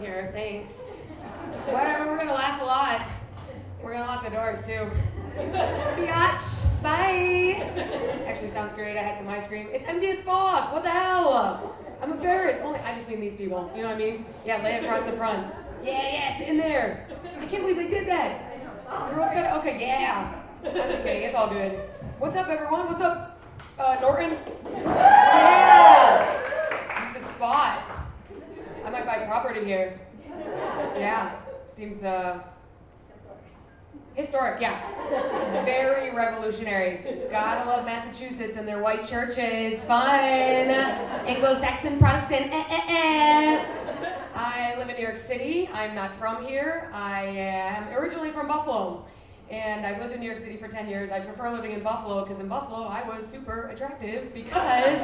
here, thanks. Whatever, we're gonna last a lot. We're gonna lock the doors too. Biatch, bye. Actually sounds great, I had some ice cream. It's empty as fuck, what the hell? I'm embarrassed, I just mean these people, you know what I mean? Yeah, lay across the front. Yeah, sit in there. I can't believe they did that. Girls gotta, okay, yeah. I'm just kidding, it's all good. What's up everyone, what's up? Norton? Yeah! This is a spot. I might buy property here. Yeah, seems historic, yeah. Very revolutionary. Gotta love Massachusetts and their white churches. Fun. Anglo-Saxon, Protestant, I live in New York City. I'm not from here. I am originally from Buffalo. And I've lived in New York City for 10 years. I prefer living in Buffalo because in Buffalo I was super attractive because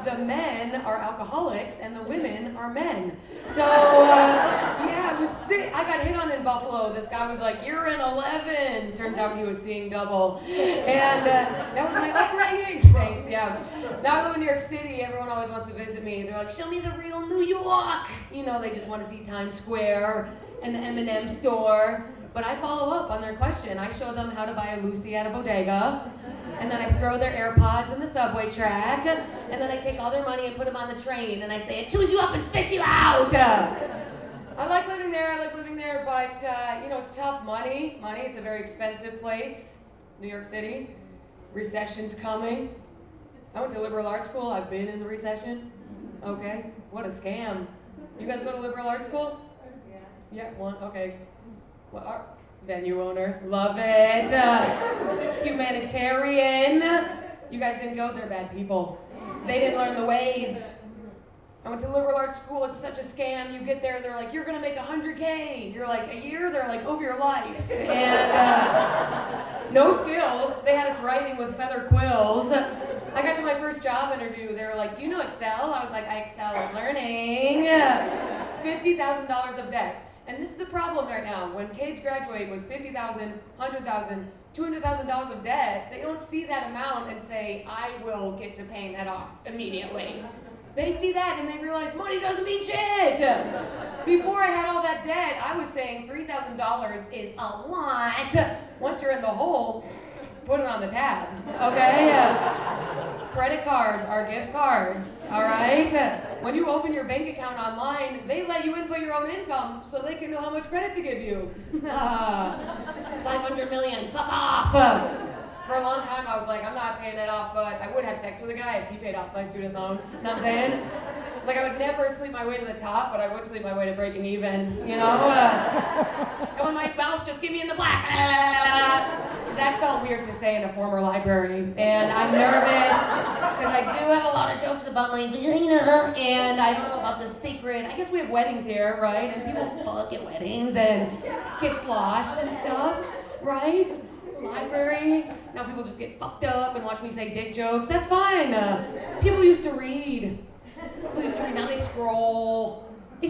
the men are alcoholics and the women are men. So yeah, it was sick. I got hit on in Buffalo. This guy was like, "You're an 11." Turns out he was seeing double. And that was my upbringing. Thanks, yeah. Now I live in New York City. Everyone always wants to visit me. They're like, "Show me the real New York." You know, they just want to see Times Square and the M&M store. But I follow up on their question. I show them how to buy a Lucy at a bodega, and then I throw their AirPods in the subway track, and then I take all their money and put them on the train, and I say, "It chews you up and spits you out." I like living there, but you know, it's tough. Money, it's a very expensive place. New York City, recession's coming. I went to liberal arts school, I've been in the recession. Okay, what a scam. You guys go to liberal arts school? Yeah, one, okay. Well, venue owner, love it. Humanitarian. You guys didn't go, they're bad people. They didn't learn the ways. I went to liberal arts school, it's such a scam. You get there, they're like, "You're gonna make 100K. You're like, "A year?" They're like, "Over your life." And no skills. They had us writing with feather quills. I got to my first job interview, they were like, "Do you know Excel?" I was like, "I excel at learning." $50,000 of debt. And this is a problem right now. When kids graduate with $50,000, $100,000, $200,000 of debt, they don't see that amount and say, "I will get to paying that off immediately." They see that and they realize money doesn't mean shit. Before I had all that debt, I was saying $3,000 is a lot. Once you're in the hole, put it on the tab, okay? Credit cards are gift cards, all right? When you open your bank account online, they let you input your own income so they can know how much credit to give you. 500 million, fuck off. For a long time, I was like, I'm not paying that off, but I would have sex with a guy if he paid off my student loans. You know what I'm saying? Like, I would never sleep my way to the top, but I would sleep my way to breaking even, you know? Come on, my mouth, just give me in the black. That felt weird to say in a former library, and I'm nervous, because I do have a lot of jokes about my vagina, and I don't know about the sacred, I guess we have weddings here, right? And people fuck at weddings and get sloshed and stuff, right? Library, now people just get fucked up and watch me say dick jokes. That's fine. People used to read. Now they scroll. I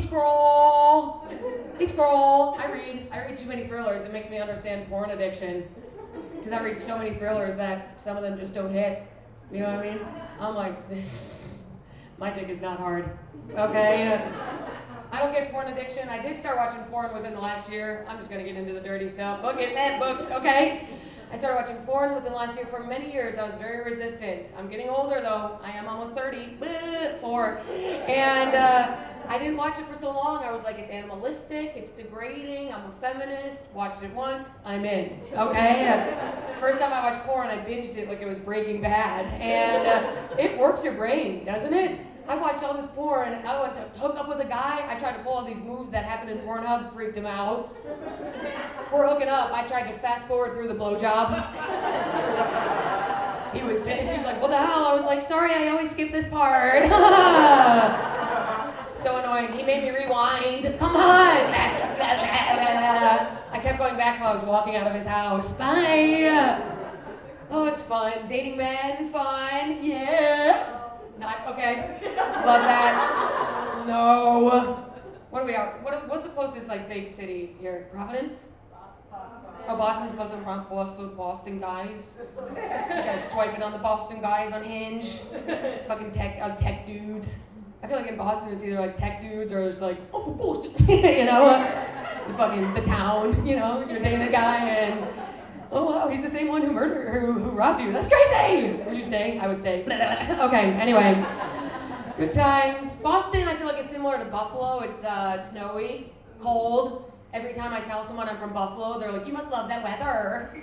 read too many thrillers. It makes me understand porn addiction. Because I read so many thrillers that some of them just don't hit. You know what I mean? I'm like, my dick is not hard. Okay? I don't get porn addiction. I did start watching porn within the last year. I'm just gonna get into the dirty stuff. Book it, man, books, okay? I started watching porn within the last year. For many years, I was very resistant. I'm getting older though. I am almost 30, 4. And I didn't watch it for so long. I was like, it's animalistic, it's degrading, I'm a feminist. Watched it once, I'm in, okay? First time I watched porn, I binged it like it was Breaking Bad. And it warps your brain, doesn't it? I watched all this porn, I went to hook up with a guy, I tried to pull all these moves that happened in Pornhub, freaked him out. We're hooking up, I tried to fast forward through the blowjob. He was pissed, he was like, "What the hell?" I was like, "Sorry, I always skip this part." So annoying, he made me rewind, come on! I kept going back till I was walking out of his house, bye! Oh, it's fun, dating men, fun, yeah! Not, okay, love that. No. What are we out? What's the closest like big city here? Providence? Oh, Boston's close to Boston guys. You guys swiping on the Boston guys on Hinge. Fucking tech dudes. I feel like in Boston it's either like tech dudes or it's like, oh, for bullshit, you know? The town, you know? You're dating a guy and, oh wow, he's the same one who robbed you. That's crazy! Would you stay? I would stay. Okay, anyway. Good times. Boston, I feel like it's similar to Buffalo. It's snowy, cold. Every time I tell someone I'm from Buffalo, they're like, you must love that weather.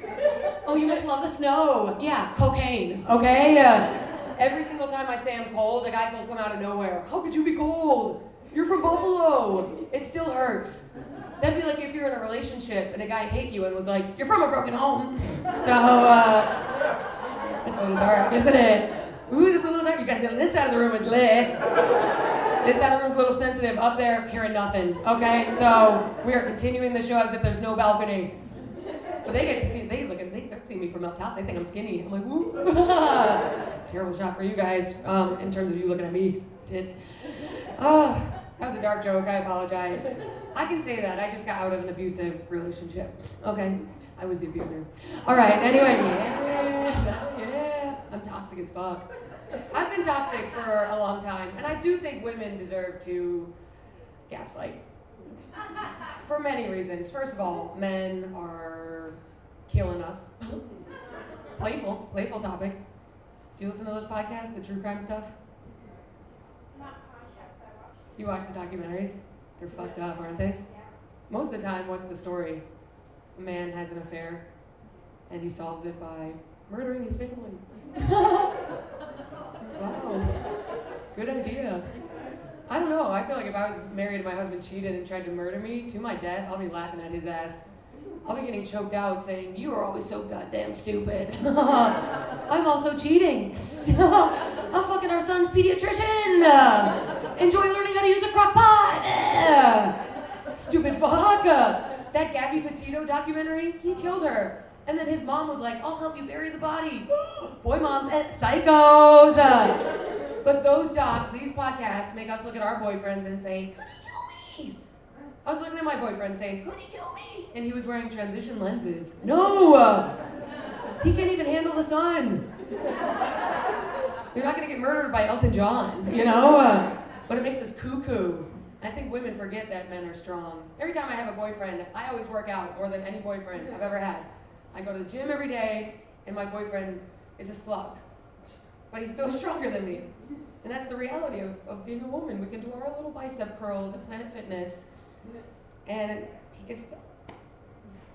Oh, you must love the snow. Yeah, cocaine, okay? Every single time I say I'm cold, a guy will come out of nowhere. How could you be cold? You're from Buffalo. It still hurts. That'd be like if you're in a relationship and a guy hit you and was like, you're from a broken home. So, it's a little dark, isn't it? Ooh, it's a little dark. You guys know this side of the room is lit. This side of the room is a little sensitive. Up there, hearing nothing. Okay? So we are continuing the show as if there's no balcony. But they get to see, they're seeing me from up top. They think I'm skinny. I'm like, woo. Terrible shot for you guys, in terms of you looking at me, tits. Oh, that was a dark joke. I apologize. I can say that. I just got out of an abusive relationship. Okay? I was the abuser. All right, anyway, yeah. I'm toxic as fuck. I've been toxic for a long time, and I do think women deserve to gaslight. For many reasons. First of all, men are killing us. Playful topic. Do you listen to those podcasts, the true crime stuff? Not podcasts, I watch. You watch the documentaries? They're fucked up, aren't they? Yeah. Most of the time, what's the story? A man has an affair, and he solves it by murdering his family. Wow, good idea. I don't know, I feel like if I was married and my husband cheated and tried to murder me to my death, I'll be laughing at his ass. I'll be getting choked out saying, you are always so goddamn stupid. I'm also cheating. I'm fucking our son's pediatrician. Enjoy learning how to use a crock pot. Stupid fuck. That Gabby Petito documentary, he killed her. And then his mom was like, I'll help you bury the body. Boy moms, psychos. But those docs, these podcasts, make us look at our boyfriends and say, who'd he kill me? I was looking at my boyfriend saying, who'd he kill me? And he was wearing transition lenses. No! He can't even handle the sun. You're not gonna get murdered by Elton John, you know? But it makes us cuckoo. I think women forget that men are strong. Every time I have a boyfriend, I always work out more than any boyfriend I've ever had. I go to the gym every day, and my boyfriend is a slug. But he's still stronger than me. And that's the reality of being a woman. We can do our little bicep curls at Planet Fitness, and he gets stuck.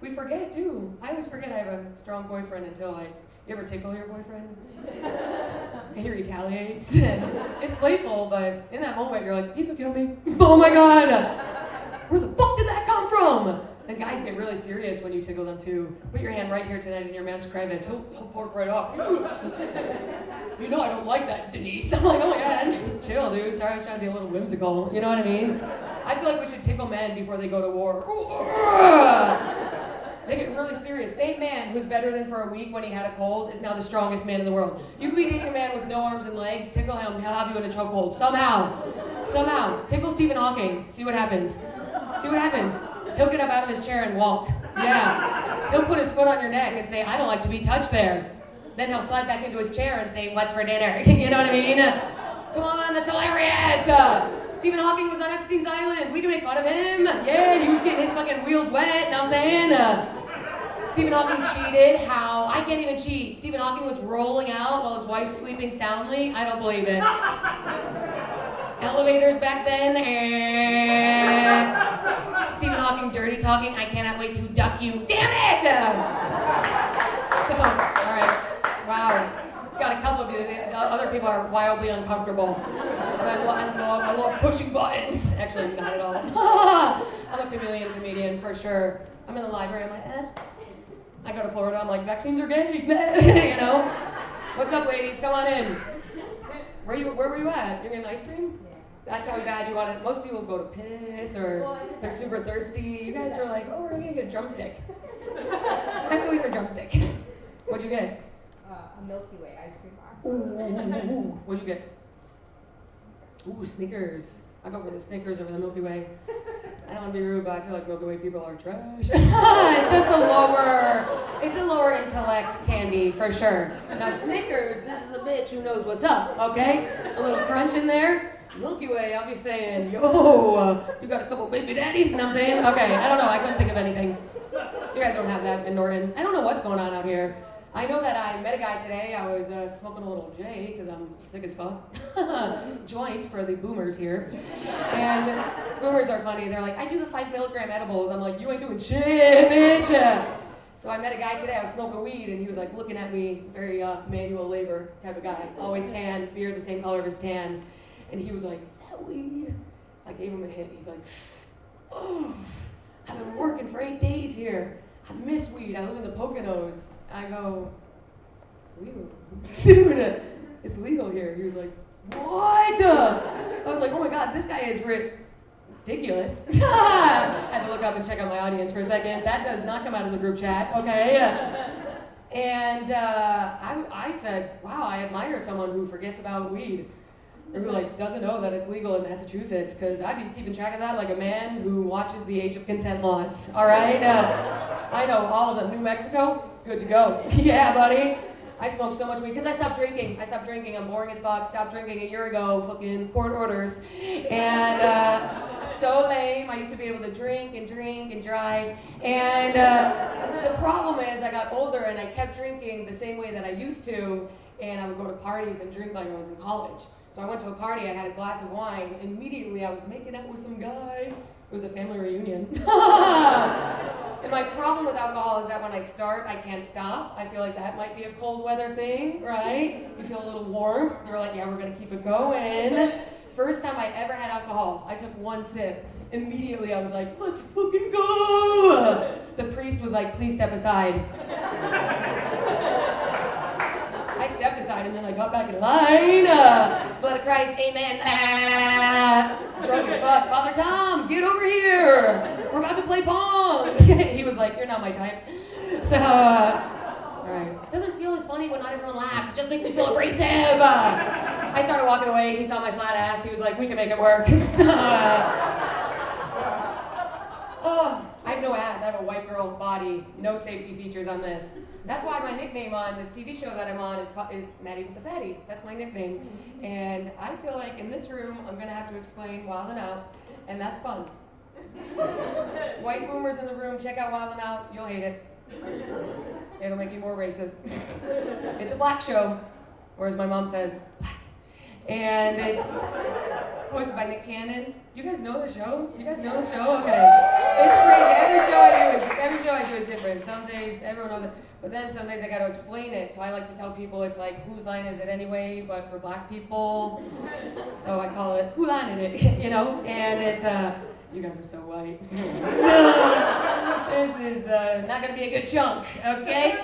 We forget, too. I always forget I have a strong boyfriend until you ever tickle your boyfriend? And he retaliates. It's playful, but in that moment, you're like, you could kill me. Oh my God. Where the fuck did that come from? And guys get really serious when you tickle them too. Put your hand right here tonight in your man's crevice. He'll pork right off. You know I don't like that, Denise. I'm like, oh my God, just chill, dude. Sorry, I was trying to be a little whimsical. You know what I mean? I feel like we should tickle men before they go to war. They get really serious. Same man who's better than for a week when he had a cold is now the strongest man in the world. You could be dating a man with no arms and legs, tickle him, he'll have you in a chokehold. Somehow. Tickle Stephen Hawking. See what happens. He'll get up out of his chair and walk. Yeah. He'll put his foot on your neck and say, I don't like to be touched there. Then he'll slide back into his chair and say, what's for dinner? You know what I mean? Come on, that's hilarious. Stephen Hawking was on Epstein's Island. We can make fun of him. Yeah, he was getting his fucking wheels wet. Know what I'm saying? Stephen Hawking cheated. How? I can't even cheat. Stephen Hawking was rolling out while his wife's sleeping soundly. I don't believe it. Elevators back then. Stephen Hawking dirty talking. I cannot wait to duck you. Damn it! So, all right. Wow. Got a couple of you. The other people are wildly uncomfortable. And I love pushing buttons. Actually, not at all. I'm a chameleon comedian for sure. I'm in the library. I'm like, I go to Florida. I'm like, vaccines are gay. You know? What's up, ladies? Come on in. Where were you at? You're getting ice cream? That's how bad you want it. Most people go to piss or they're super thirsty. You guys are like, oh, we're gonna get a drumstick. I have to leave for drumstick. What'd you get? A Milky Way ice cream bar. Ooh. What'd you get? Ooh, Snickers. I go for the Snickers over the Milky Way. I don't want to be rude, but I feel like Milky Way people are trash. It's just it's a lower intellect candy for sure. Now Snickers, this is a bitch who knows what's up, okay? A little crunch in there. Milky Way, I'll be saying, yo, you got a couple baby daddies, you know what I'm saying? Okay, I don't know, I couldn't think of anything. You guys don't have that in Norton. I don't know what's going on out here. I know that I met a guy today. I was smoking a little J because I'm sick as fuck. Joint for the boomers here. And boomers are funny. They're like, I do the 5 milligram edibles. I'm like, you ain't doing shit, bitch. So I met a guy today. I was smoking weed and he was like looking at me, very manual labor type of guy. Always tan, beard the same color of his tan. And he was like, is that weed? I gave him a hit. He's like, oh, I've been working for 8 days here. I miss weed. I live in the Poconos. I go, it's legal. Dude, it's legal here. He was like, what? I was like, oh my God, this guy is ridiculous. I had to look up and check out my audience for a second. That does not come out of the group chat, okay? And I said, wow, I admire someone who forgets about weed. Or who doesn't know that it's legal in Massachusetts, because I'd be keeping track of that like a man who watches the age of consent laws, all right? I know all of them. New Mexico, good to go. Yeah, buddy. I smoke so much weed, because I stopped drinking. I'm boring as fuck. Stopped drinking a year ago, fucking court orders. And so lame. I used to be able to drink and drive. And the problem is I got older and I kept drinking the same way that I used to, and I would go to parties and drink like I was in college. So I went to a party, I had a glass of wine, immediately I was making out with some guy. It was a family reunion. And my problem with alcohol is that when I start, I can't stop. I feel like that might be a cold weather thing, right? You feel a little warmth, they're like, yeah, we're gonna keep it going. First time I ever had alcohol, I took one sip. Immediately I was like, let's fucking go! The priest was like, please step aside. I stepped aside and then I got back in line. Blood of Christ, amen. Drunk as fuck. Father Tom, get over here. We're about to play pong. He was like, you're not my type. So, all right. Doesn't feel as funny when not everyone laughs. It just makes me feel abrasive. I started walking away. He saw my flat ass. He was like, we can make it work. I have no ass. I have a white girl body. No safety features on this. That's why my nickname on this TV show that I'm on is Maddy with the Fatty. That's my nickname. And I feel like in this room, I'm going to have to explain Wild 'N Out, and that's fun. White boomers in the room, check out Wild 'N Out. You'll hate it. It'll make you more racist. It's a black show, or as my mom says, black. And it's hosted by Nick Cannon. Do you guys know the show? You guys know the show? Okay. It's crazy. Every show I do is different. Some days everyone knows it, but then some days I got to explain it. So I like to tell people it's like, whose line is it anyway? But for black people, so I call it who line is it? You know? And it's you guys are so white. This is not gonna be a good chunk. Okay?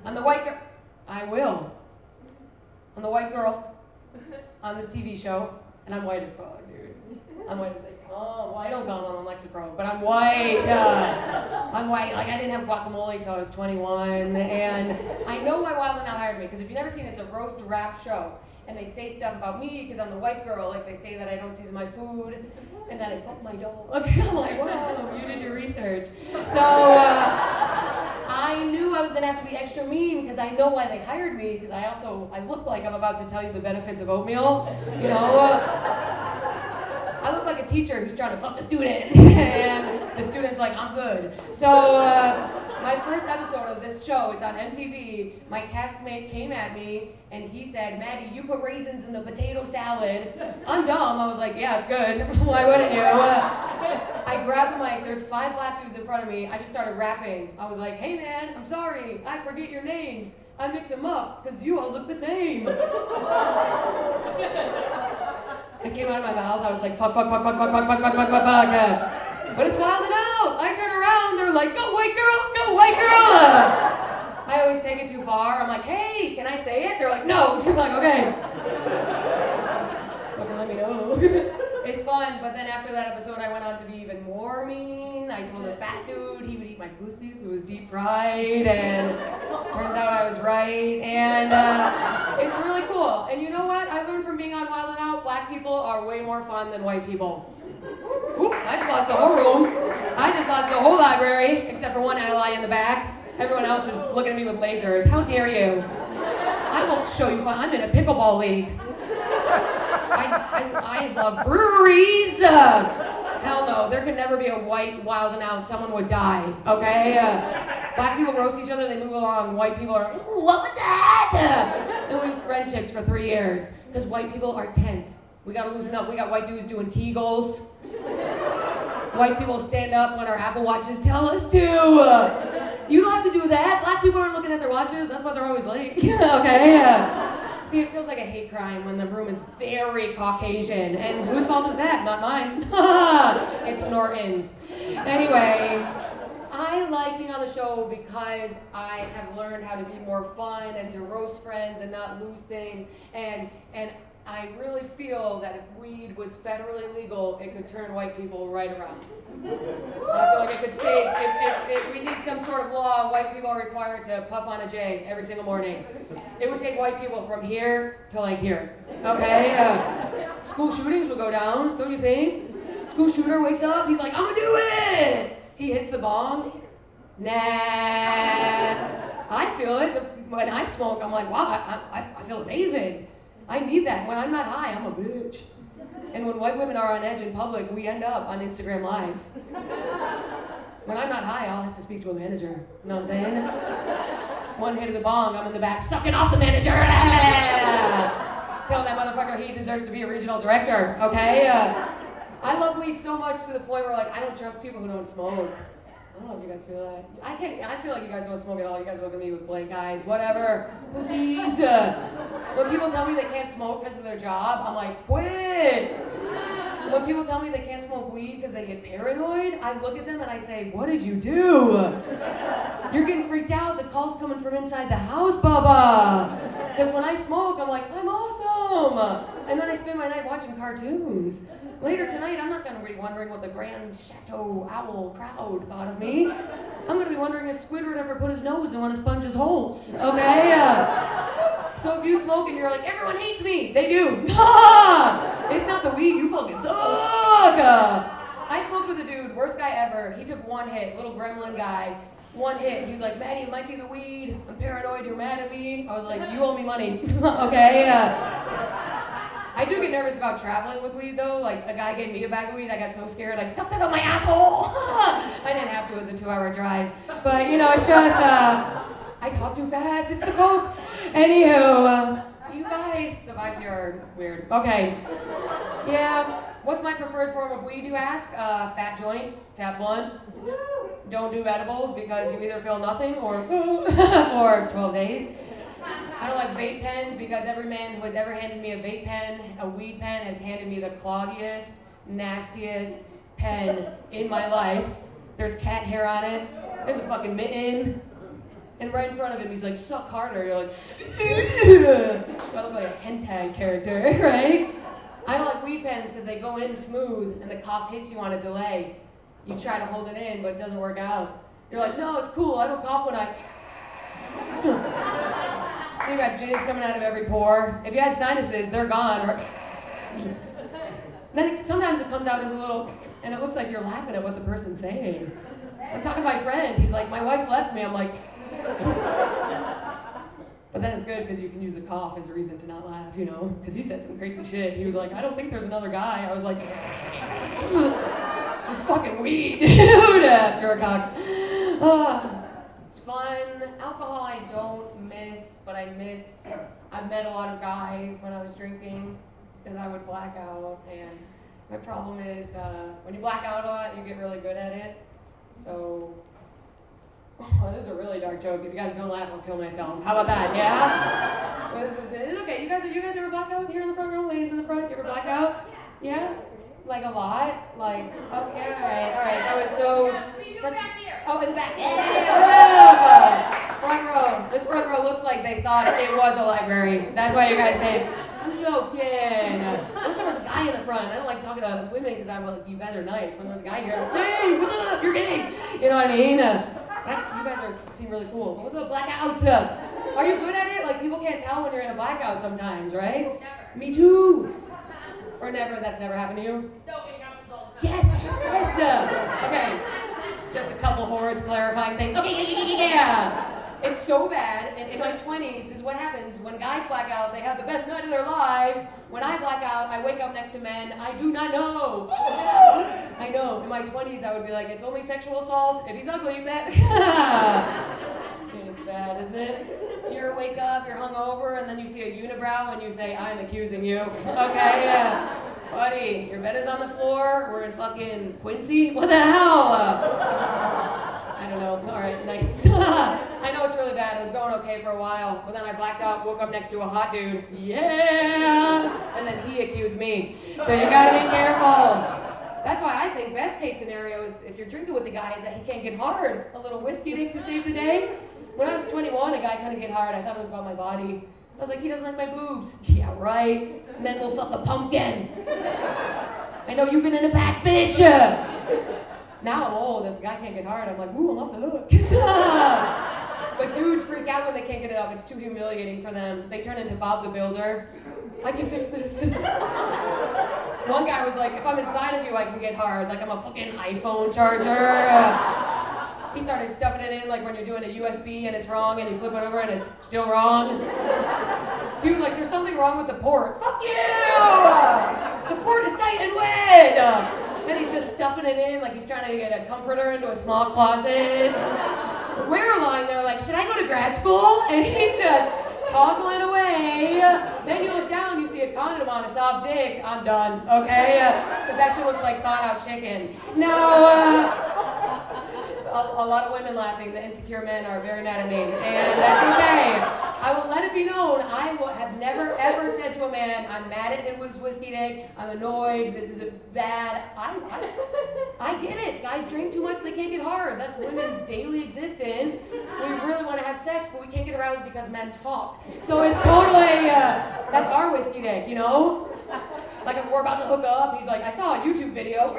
I'm the white girl. I will. I'm the white girl on this TV show, and I'm white as fuck, dude. I'm white as they come. Well, I don't come, I'm a Lexapro, but I'm white. I'm white. Like, I didn't have guacamole till I was 21, and I know why Wild 'N Out hired me, because if you've never seen it, it's a roast rap show, and they say stuff about me because I'm the white girl. Like, they say that I don't season my food, and that I fuck my dog. I'm like, wow, you did your research. So, I knew I was gonna have to be extra mean because I know why they hired me, because I look like I'm about to tell you the benefits of oatmeal, you know? I look like a teacher who's trying to fuck a student, and the student's like, I'm good. So, my first episode of this show, it's on MTV, my castmate came at me, and he said, Maddy, you put raisins in the potato salad. I'm dumb. I was like, yeah, it's good. Why wouldn't you? I grabbed the mic. There's 5 black dudes in front of me. I just started rapping. I was like, hey, man, I'm sorry. I forget your names. I mix them up because you all look the same. It came out of my mouth. I was like, fuck. But it's Wild 'N Out. I turn around. They're like, go white girl. I always take it too far. I'm like, hey, can I say it? They're like, no. I'm like, okay. Fucking let me know. It's fun, but then after that episode, I went on to be even more mean. I told a fat dude he would eat my pussy if it was deep fried, and turns out I was right. And it's really cool. And you know what? I learned from being on Wild 'N Out, black people are way more fun than white people. Oop, I just lost the whole room. I just lost the whole library, except for one ally in the back. Everyone else is looking at me with lasers. How dare you? I won't show you fun. I'm in a pickleball league. I love breweries. Hell no, there can never be a white wild and out. Someone would die, okay? Black people roast each other, they move along. White people are, ooh, what was that? And lose friendships for 3 years. Because white people are tense. We gotta loosen up. We got white dudes doing Kegels. White people stand up when our Apple Watches tell us to. You don't have to do that. Black people aren't looking at their watches. That's why they're always late. Okay? See, it feels like a hate crime when the room is very Caucasian. And whose fault is that? Not mine. It's Norton's. Anyway, I like being on the show because I have learned how to be more fun and to roast friends and not lose things. And I really feel that if weed was federally legal, it could turn white people right around. I feel like it could save, if we need some sort of law, white people are required to puff on a J every single morning. It would take white people from here to like here, okay? School shootings would go down, don't you think? School shooter wakes up, he's like, I'm gonna do it! He hits the bong. Nah. I feel it. When I smoke, I'm like, wow, I feel amazing. I need that. When I'm not high, I'm a bitch. And when white women are on edge in public, we end up on Instagram Live. When I'm not high, I'll have to speak to a manager. You know what I'm saying? One hit of the bong, I'm in the back sucking off the manager. Telling that motherfucker he deserves to be a regional director, okay? I love weed so much to the point where like I don't trust people who don't smoke. I don't know if you guys feel that. I feel like you guys don't smoke at all. You guys look at me with blank eyes. Whatever. Pussies. When people tell me they can't smoke because of their job, I'm like, quit. When people tell me they can't smoke weed because they get paranoid, I look at them and I say, what did you do? You're getting freaked out. The call's coming from inside the house, Bubba. Because when I smoke, I'm like, I'm awesome. And then I spend my night watching cartoons. Later tonight, I'm not going to be wondering what the grand Chateau owl crowd thought of me. I'm going to be wondering if Squidward ever put his nose in one of Sponge's holes, okay? So if you smoke and you're like, everyone hates me, they do. It's not the weed, you fucking suck. I smoked with a dude, worst guy ever. He took one hit, little gremlin guy. One hit. He was like, Maddy, it might be the weed. I'm paranoid, you're mad at me. I was like, you owe me money, okay? I do get nervous about traveling with weed though. Like a guy gave me a bag of weed, I got so scared, I stuffed it up my asshole. I didn't have to, it was a 2-hour drive. But you know, it's just, I talk too fast, it's the coke. Anywho, you guys, the vibes here are weird. Okay, yeah, what's my preferred form of weed, you ask? Fat joint, fat blunt. Don't do edibles because you either feel nothing or for 12 days. I don't like vape pens because every man who has ever handed me a vape pen, a weed pen, has handed me the cloggiest, nastiest pen in my life. There's cat hair on it. There's a fucking mitten. And right in front of him, he's like, suck harder. You're like, so I look like a hentai character, right? I don't like weed pens because they go in smooth and the cough hits you on a delay. You try to hold it in, but it doesn't work out. You're like, no, it's cool. I don't cough when I... You got jizz coming out of every pore. If you had sinuses, they're gone. Then sometimes it comes out as a little, and it looks like you're laughing at what the person's saying. I'm talking to my friend. He's like, my wife left me. I'm like, but then it's good because you can use the cough as a reason to not laugh, you know? Because he said some crazy shit. He was like, I don't think there's another guy. I was like, this fucking weed, dude. You're a cock. It's fun. Alcohol I don't miss, but I met a lot of guys when I was drinking because I would black out, and my problem is when you black out a lot, you get really good at it. So, this is a really dark joke. If you guys don't laugh, I'll kill myself. How about that? Yeah? What is this? It's okay. You guys ever black out here in the front row? Ladies in the front, you ever black out? Yeah? Like a lot? Like, oh, yeah, all right. That was so... Back here. Oh, in the back. Yeah, what's up? Front row. This front row looks like they thought it was a library. That's why you guys came. I'm joking. I wish there was a guy in the front. I don't like talking to women because I'm like, you guys are nice. When there's a guy here, hey, what's up? You're gay. You know what I mean? You guys seem really cool. What's up, Blackouts? Are you good at it? Like, people can't tell when you're in a blackout sometimes, right? Never. Me too. Or never. That's never happened to you? No, it happens all the time. Yes. Okay. Just a couple whores clarifying things. Okay, yeah. It's so bad, and in my 20s, this is what happens. When guys black out, they have the best night of their lives. When I black out, I wake up next to men I do not know. I know, in my 20s, I would be like, it's only sexual assault if he's ugly. It's bad, isn't it? You wake up, you're hungover, and then you see a unibrow and you say, I'm accusing you. Okay, yeah. Buddy, your bed is on the floor, we're in fucking Quincy? What the hell? I don't know. All right, nice. I know it's really bad. It was going okay for a while, but then I blacked out, woke up next to a hot dude. Yeah! And then he accused me. So you gotta be careful. That's why I think best case scenario is if you're drinking with the guy is that he can't get hard. A little whiskey dick to save the day. When I was 21, a guy couldn't get hard. I thought it was about my body. I was like, he doesn't like my boobs. Yeah, right. Men will fuck a pumpkin. I know you've been in the packs, bitch. Now I'm old. If a guy can't get hard, I'm like, ooh, I'm off the hook. But dudes freak out when they can't get it up. It's too humiliating for them. They turn into Bob the Builder. I can fix this. One guy was like, if I'm inside of you, I can get hard. Like I'm a fucking iPhone charger. He started stuffing it in like when you're doing a USB and it's wrong and you flip it over and it's still wrong. He was like, there's something wrong with the port. Fuck you! The port is tight and wet! Then he's just stuffing it in like he's trying to get a comforter into a small closet. We're lying there like, should I go to grad school? And he's just toggling away. Then you look down, you see a condom on a soft dick. I'm done, okay? Because that shit looks like thawed out chicken. Now, a lot of women laughing. The insecure men are very mad at me, and that's okay. I will let it be known, I have never ever said to a man, I'm mad at him with his whiskey dick, I'm annoyed, this is bad. I get it. Guys drink too much, they can't get hard. That's women's daily existence. We really want to have sex, but we can't get aroused because men talk. So it's totally, that's our whiskey dick, you know? Like if we're about to hook up, he's like, I saw a YouTube video.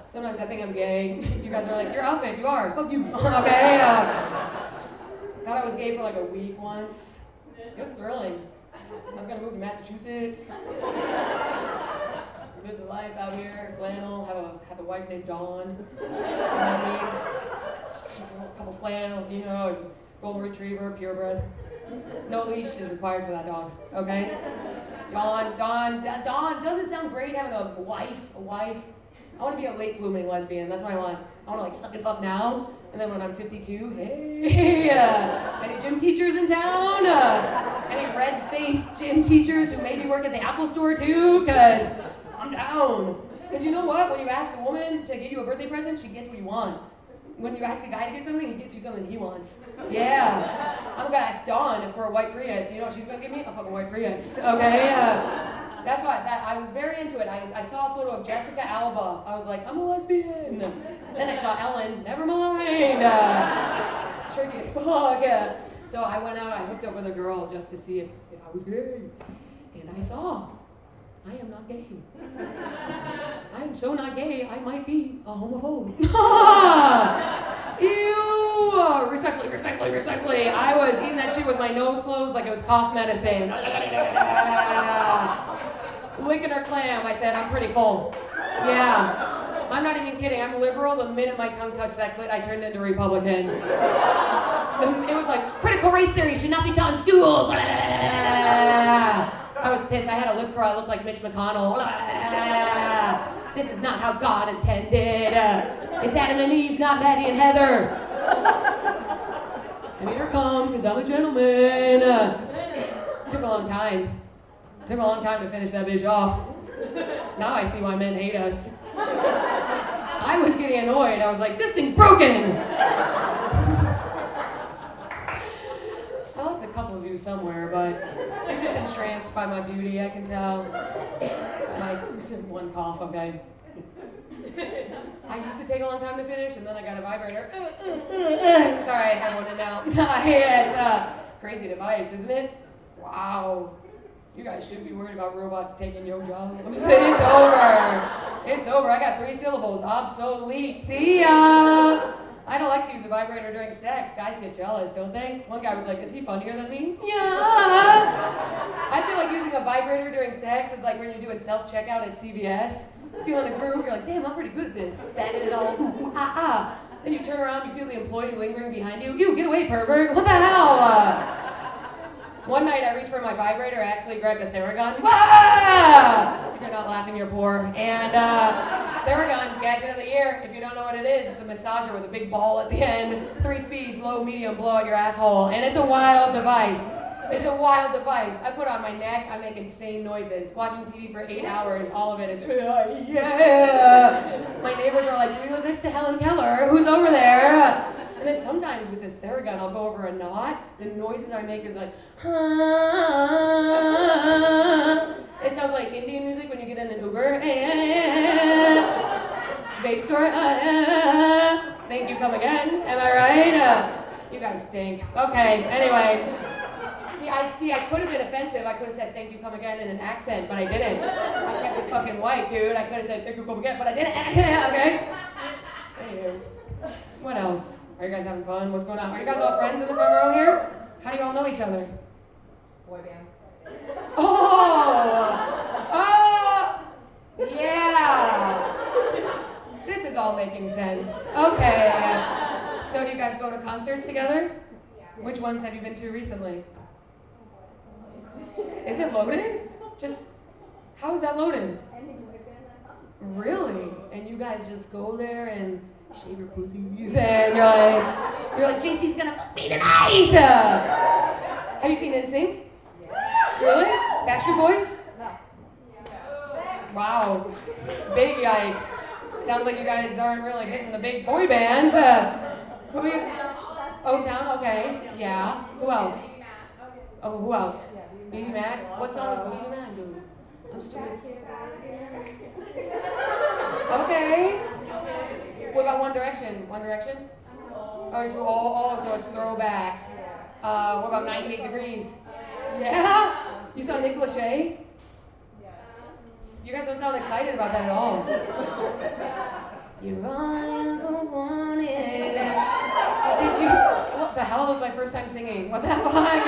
Sometimes I think I'm gay. You guys are like, your outfit, you are, fuck you. Okay? I thought I was gay for like a week once. It was thrilling. I was gonna move to Massachusetts. Just live the life out here, flannel, have a wife named Dawn. You know what I mean? Just a couple flannel, you know, golden retriever, purebred. No leash is required for that dog, okay? Dawn doesn't sound great having a wife. I want to be a late blooming lesbian. That's what I want. I want to like suck and fuck now, and then when I'm 52, hey, any gym teachers in town? Any red-faced gym teachers who maybe work at the Apple store too? Cause I'm down. Cause you know what? When you ask a woman to get you a birthday present, she gets what you want. When you ask a guy to get something, he gets you something he wants. Yeah. I'm gonna ask Dawn for a white Prius. You know what she's gonna give me? A fucking white Prius. Okay. That's why I was very into it. I saw a photo of Jessica Alba. I was like, I'm a lesbian. Then I saw Ellen. Never mind. Tricky as fuck. So I went out. I hooked up with a girl just to see if I was gay, and I saw. I am not gay. I am so not gay, I might be a homophobe. Ew! Respectfully. I was eating that shit with my nose closed like it was cough medicine. Licking her clam, I said, I'm pretty full. Yeah. I'm not even kidding, I'm liberal. The minute my tongue touched that clit, I turned into Republican. It was like, critical race theory should not be taught in schools. I was pissed. I had a lip curl. I looked like Mitch McConnell. This is not how God intended. It's Adam and Eve, not Maddy and Heather. I made her come because I'm a gentleman. Took a long time. Took a long time to finish that bitch off. Now I see why men hate us. I was getting annoyed. I was like, this thing's broken. I lost a couple of you somewhere, but you're just entranced by my beauty, I can tell. One cough, okay. I used to take a long time to finish, and then I got a vibrator. Sorry, I have one in now. Yeah, it's a crazy device, isn't it? Wow. You guys should be worried about robots taking your jobs. It's over. It's over. I got 3 syllables. Obsolete. See ya. I don't like to use a vibrator during sex. Guys get jealous, don't they? One guy was like, is he funnier than me? Yeah. I feel like using a vibrator during sex is like when you're doing self-checkout at CVS. Feeling the groove, you're like, damn, I'm pretty good at this. Batting it all, ooh, ah, ah. Then you turn around, you feel the employee lingering behind you. You, get away, pervert. What the hell? One night I reached for my vibrator, actually grabbed a Theragun. Ah! If you're not laughing, you're poor. And Theragun, gadget of the year. If you don't know what it is, it's a massager with a big ball at the end. 3 speeds, low, medium, blow out your asshole. And it's a wild device. It's a wild device. I put it on my neck, I make insane noises. Watching TV for 8 hours, all of it is, yeah! My neighbors are like, do we live next to Helen Keller? Who's over there? And then sometimes with this Theragun, I'll go over a knot. The noises I make is like, it sounds like Indian music when you get in an Uber. Vape store. Thank you, come again. Am I right? You guys stink. Okay, anyway. See, I could have been offensive. I could have said, thank you, come again in an accent, but I didn't. I kept it fucking white, dude. I could have said, thank you, come again, but I didn't. Okay? Anywho, what else? Are you guys having fun? What's going on? Are you guys all friends in the front row here? How do you all know each other? Boy band. Oh! Yeah! This is all making sense. Okay. So do you guys go to concerts together? Yeah. Which ones have you been to recently? Is it loaded? Just, how is that loaded? Really? And you guys just go there and shave your pussies and you're like, JC's gonna fuck me tonight! Have you seen NSYNC? Really? Backstreet Boys? Wow. Big yikes. Sounds like you guys aren't really hitting the big boy bands. Who are you? O-Town? Okay. Yeah. Who else? Oh, who else? Baby Mac? What song is Baby Mac do? I'm stupid. Okay. What about One Direction? One Direction? Oh, it's so it's throwback. What about 98 Degrees? Yeah? You saw Nick Lachey? You guys don't sound excited about that at all. You're all I ever wanted. Did you? What the hell? That was my first time singing. What the fuck?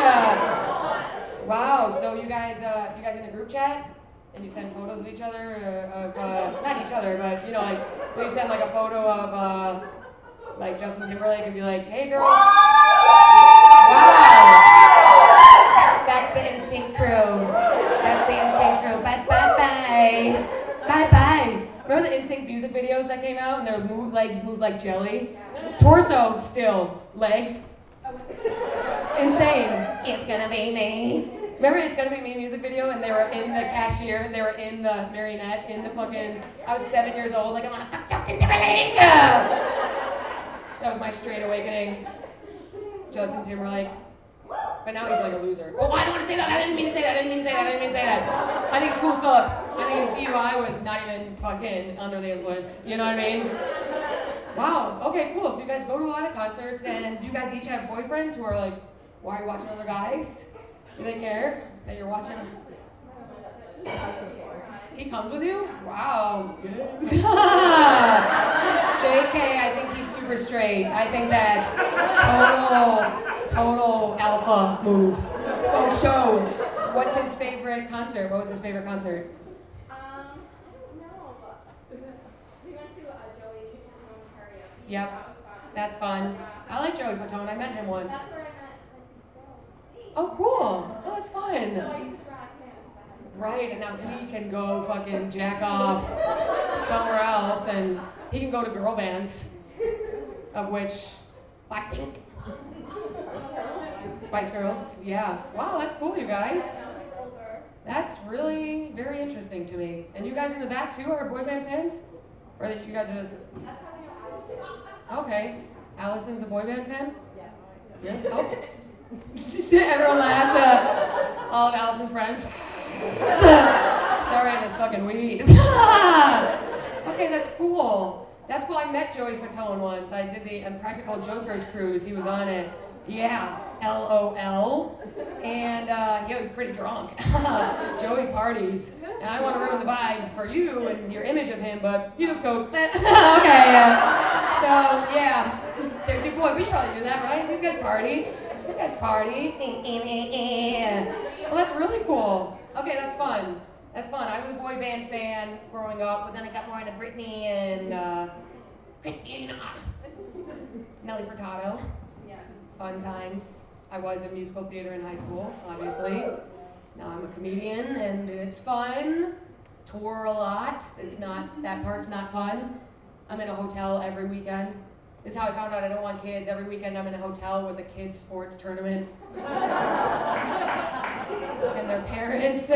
Wow. So you guys in a group chat? And you send photos of each other, not each other, but you know, like, will you send like a photo of like Justin Timberlake and be like, hey girls. Wow. That's the NSYNC crew. That's the NSYNC crew. Bye bye bye. Bye bye. Remember the NSYNC music videos that came out and their legs move like jelly? Torso still, legs. Insane. It's gonna be me. Remember It's Gonna Be Me music video and they were in the cashier, they were in the marionette, in the fucking, I was 7 years old, like I wanna fuck Justin Timberlake! That was my straight awakening. Justin Timberlake. But now he's like a loser. Oh, I don't want to say that, I didn't mean to say that, I didn't mean to say that, I didn't mean to say that. I think it's cool as fuck. I think his DUI was not even fucking under the influence, you know what I mean? Wow, okay, cool. So you guys go to a lot of concerts and you guys each have boyfriends who are like, why are you watching other guys? Do they care that you're watching? He comes with you? Wow. JK, I think he's super straight. I think that's total alpha move. Faux show. What's his favorite concert? What was his favorite concert? I don't know, but we went to Joey karaoke. Yep. That was fun. That's fun. I like Joey Fatone. I met him once. That's where I met these girls. Oh, cool. Oh, that's fun. So I used to drag him. Right, and now he can go fucking jack off somewhere else, and he can go to girl bands, of which Blackpink, Spice Girls, yeah. Wow, that's cool, you guys. That's really very interesting to me. And you guys in the back too are boy band fans, or that you guys are just? Okay, Allison's a boy band fan. Yeah. Oh. Everyone laughs. All of Allison's friends. Sorry, I just fucking weed. Okay, that's cool. That's cool. I met Joey Fatone once. I did the Impractical Jokers cruise. He was on it. Yeah, LOL. And he was pretty drunk. Joey parties. And I want to ruin the vibes for you and your image of him, but he does coke. Okay, yeah. So, yeah. There's your boy. We probably do that, right? These guys party. These guys party. Well, that's really cool. Okay, that's fun. That's fun. I was a boy band fan growing up, but then I got more into Britney and Christina. Nelly Furtado. Yes. Fun times. I was in musical theater in high school, obviously. Now I'm a comedian and it's fun. Tour a lot. That part's not fun. I'm in a hotel every weekend. This is how I found out I don't want kids. Every weekend I'm in a hotel with a kids' sports tournament. And their parents.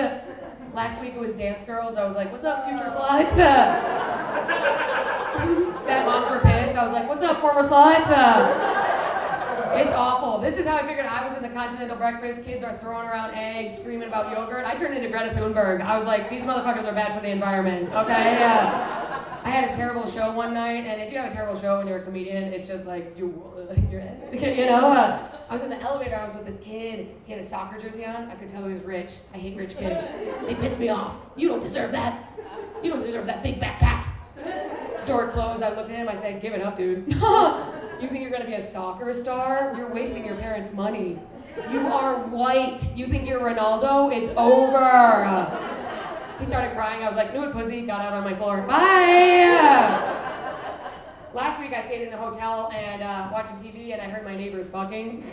Last week it was dance girls. I was like, what's up, future sluts? Fat moms were pissed. I was like, what's up, former sluts? It's awful. This is how I figured I was in the continental breakfast. Kids are throwing around eggs, screaming about yogurt. I turned into Greta Thunberg. I was like, these motherfuckers are bad for the environment, okay? I had a terrible show one night, and if you have a terrible show when you're a comedian, it's just like, you're you know? I was in the elevator, I was with this kid. He had a soccer jersey on. I could tell he was rich. I hate rich kids. They piss me off. You don't deserve that. You don't deserve that big backpack. Door closed, I looked at him, I said, give it up, dude. You think you're gonna be a soccer star? You're wasting your parents' money. You are white. You think you're Ronaldo? It's over. He started crying. I was like, knew it, pussy. Got out on my floor. Bye. Last week I stayed in the hotel and watching TV and I heard my neighbors fucking.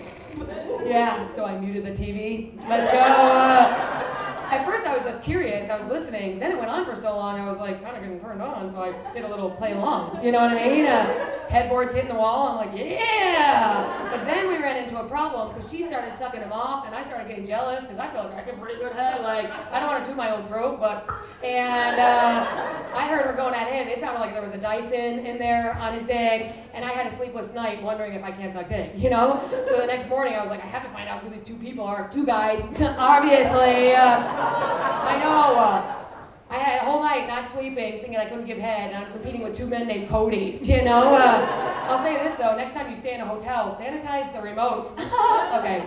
Yeah, so I muted the TV. Let's go. At first I was just curious. I was listening. Then it went on for so long I was like kind of getting turned on. So I did a little play along. You know what I mean? Headboards hitting the wall. I'm like, yeah. But then we ran into a problem because she started sucking him off and I started getting jealous because I feel like I get pretty good head. Like I don't want to toot my own throat, but I heard her going at him. It sounded like there was a Dyson in there on his dick, and I had a sleepless night wondering if I can't suck dick, you know? So the next morning I was like, I have to find out who these two people are. Two guys, obviously. I know. I had a whole night not sleeping, thinking I couldn't give head, and I'm competing with two men named Cody, you know? I'll say this though, next time you stay in a hotel, sanitize the remotes. Okay,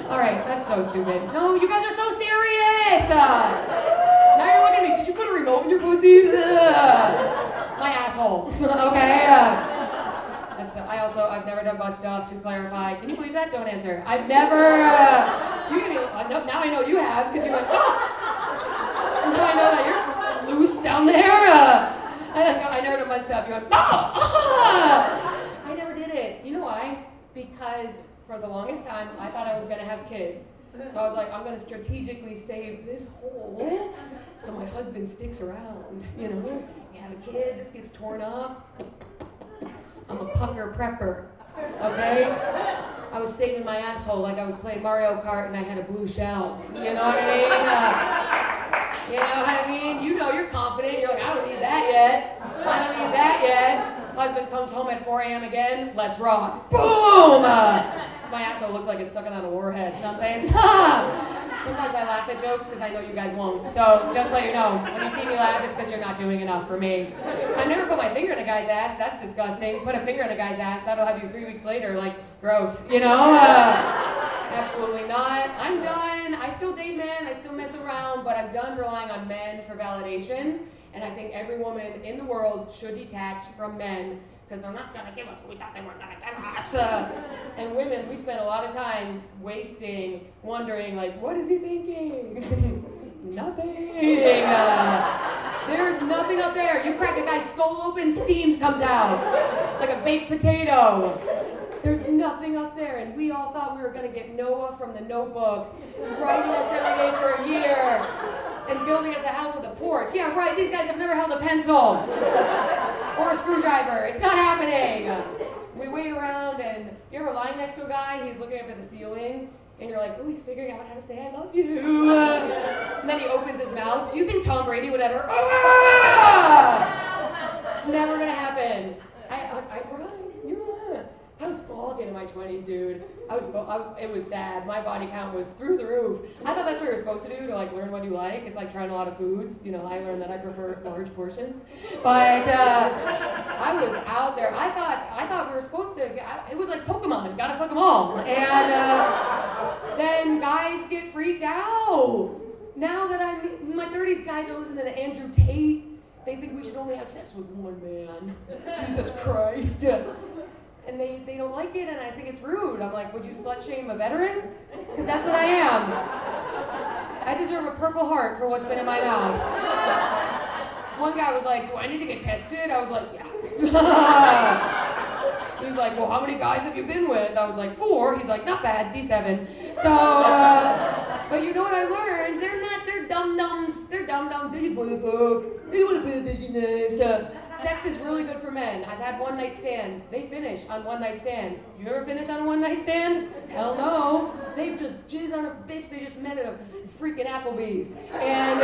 all right, that's so stupid. No, you guys are so serious. Now you're looking at me, did you put a remote in your pussy? My asshole, okay? I've never done butt stuff, to clarify. Can you believe that? Don't answer. I've never, now I know you have, because you went, oh! Now I know that you're loose down there. I never done butt stuff. You went, oh! I never did it. You know why? Because for the longest time, I thought I was going to have kids. So I was like, I'm going to strategically save this hole so my husband sticks around. You know, you have a kid, this gets torn up. I'm a pucker prepper, okay? I was saving my asshole like I was playing Mario Kart and I had a blue shell. You know what I mean? You know what I mean? You know you're confident. You're like, I don't need that yet. I don't need that yet. Husband comes home at 4 a.m. again. Let's rock. Boom! So my asshole looks like it's sucking on a warhead. You know what I'm saying? Sometimes I laugh at jokes because I know you guys won't. So just let you know, when you see me laugh, it's because you're not doing enough for me. I never put my finger in a guy's ass. That's disgusting. Put a finger in a guy's ass. That'll have you 3 weeks later, like, gross. You know? Absolutely not. I'm done. I still date men. I still mess around. But I'm done relying on men for validation. And I think every woman in the world should detach from men because they're not going to give us what we thought they were going to give us. And women, we spend a lot of time wasting, wondering, like, what is he thinking? Nothing. There's nothing up there. You crack a guy's skull open, steam comes out like a baked potato. There's nothing up there, and we all thought we were going to get Noah from The Notebook, writing us every day for a year, and building us a house with a porch. Yeah, right, these guys have never held a pencil or a screwdriver. It's not happening. We wait around, and you're ever lying next to a guy, he's looking up at the ceiling, and you're like, oh, he's figuring out how to say I love you. And then he opens his mouth. Do you think Tom Brady would ever, It's never going to happen. I was flogging in my 20s, dude. It was sad. My body count was through the roof. I thought that's what you're supposed to do, to like learn what you like. It's like trying a lot of foods. You know, I learned that I prefer large portions. But I was out there. I thought we were supposed to. It was like Pokemon. Gotta fuck them all. And then guys get freaked out. Now that I'm in my 30s, guys are listening to Andrew Tate. They think we should only have sex with one man. Jesus Christ. And they don't like it, and I think it's rude. I'm like, would you slut shame a veteran? Because that's what I am. I deserve a Purple Heart for what's been in my mouth. One guy was like, do I need to get tested? I was like, yeah. He was like, well, how many guys have you been with? I was like, 4. He's like, not bad, D7. So, but you know what I learned? They're dum-dums. They're dum-dums. They want to fuck. They want to be nice. Sex is really good for men. I've had one-night stands. They finish on one-night stands. You ever finish on a one-night stand? Hell no. They just jizz on a bitch they just met at a freaking Applebee's. And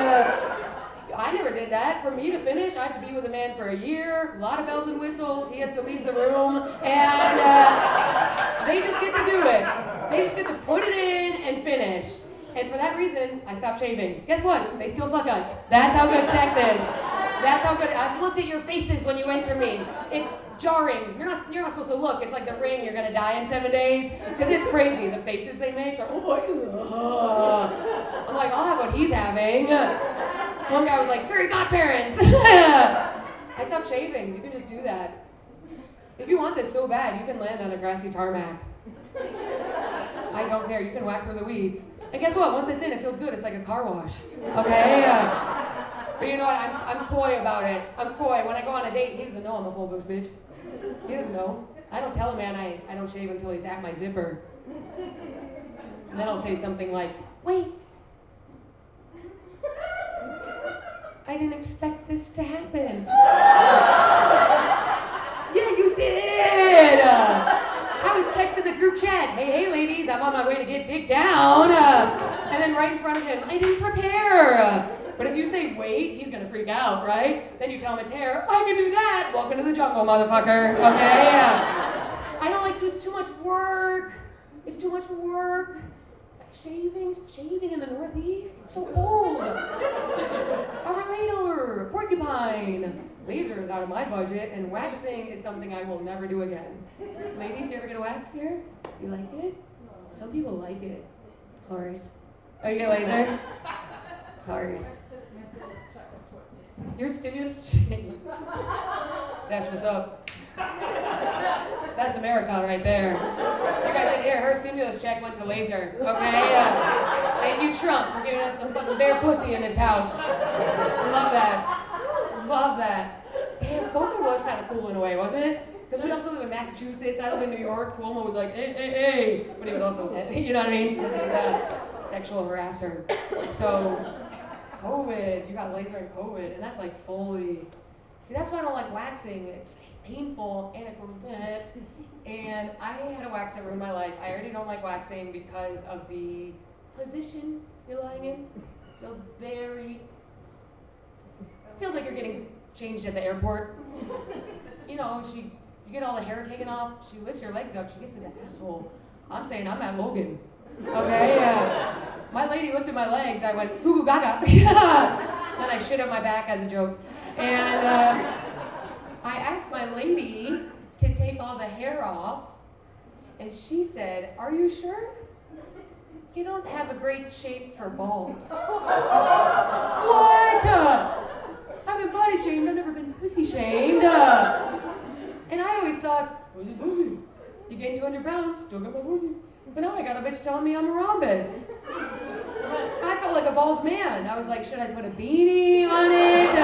I never did that. For me to finish, I have to be with a man for a year, a lot of bells and whistles, he has to leave the room, and they just get to do it. They just get to put it in and finish. And for that reason, I stopped shaving. Guess what? They still fuck us. That's how good sex is. That's how good. I've looked at your faces when you enter me. It's jarring. You're not supposed to look. It's like The Ring. You're gonna die in 7 days. Because it's crazy. The faces they make. They're I'm like, I'll have what he's having. One guy was like, fairy godparents. I stopped shaving. You can just do that. If you want this so bad, you can land on a grassy tarmac. I don't care. You can whack through the weeds. And guess what? Once it's in, it feels good. It's like a car wash. Okay? But you know what? I'm coy about it. I'm coy. When I go on a date, he doesn't know I'm a full bush bitch. He doesn't know. I don't tell a man I don't shave until he's at my zipper. And then I'll say something like, wait. I didn't expect this to happen. Yeah, you did! I was texting the group chat, hey ladies, I'm on my way to get dick down. And then right in front of him, I didn't prepare. But if you say wait, he's gonna freak out, right? Then you tell him it's hair, I can do that. Welcome to the jungle, motherfucker, okay? I don't like this, too much work. It's too much work. Shaving in the Northeast, it's so old. A relator, porcupine. Laser is out of my budget, and waxing is something I will never do again. Ladies, you ever get a wax here? You like it? Some people like it. Horrors. Oh, you get a laser? Horrors. Your stimulus check. That's what's up. That's America right there. You guys didn't hear, her stimulus check went to laser, okay? Thank you, Trump, for giving us some fucking bare pussy in this house. Love that. Love that. Damn, COVID was kind of cool in a way, wasn't it? Because we also live in Massachusetts, I live in New York. Cuomo was like, hey. But he was also, you know what I mean? Because he's a sexual harasser. So, COVID, you got laser in COVID, and that's like fully. See, that's why I don't like waxing. It's painful and and I had a wax that ruined my life. I already don't like waxing because of the position you're lying in. Feels like you're getting changed at the airport. You know, you get all the hair taken off, she lifts your legs up, she gets to that asshole. I'm saying I'm at Logan. Okay? My lady lifted my legs, I went, goo goo gaga. Then I shit on my back as a joke. And I asked my lady to take all the hair off, and she said, are you sure? You don't have a great shape for bald. What? I've been body shamed, I've never been pussy shamed. And I always thought, what's your pussy? You gained 200 pounds, still got my pussy. But now I got a bitch telling me I'm a rhombus. I felt like a bald man. I was like, should I put a beanie on it?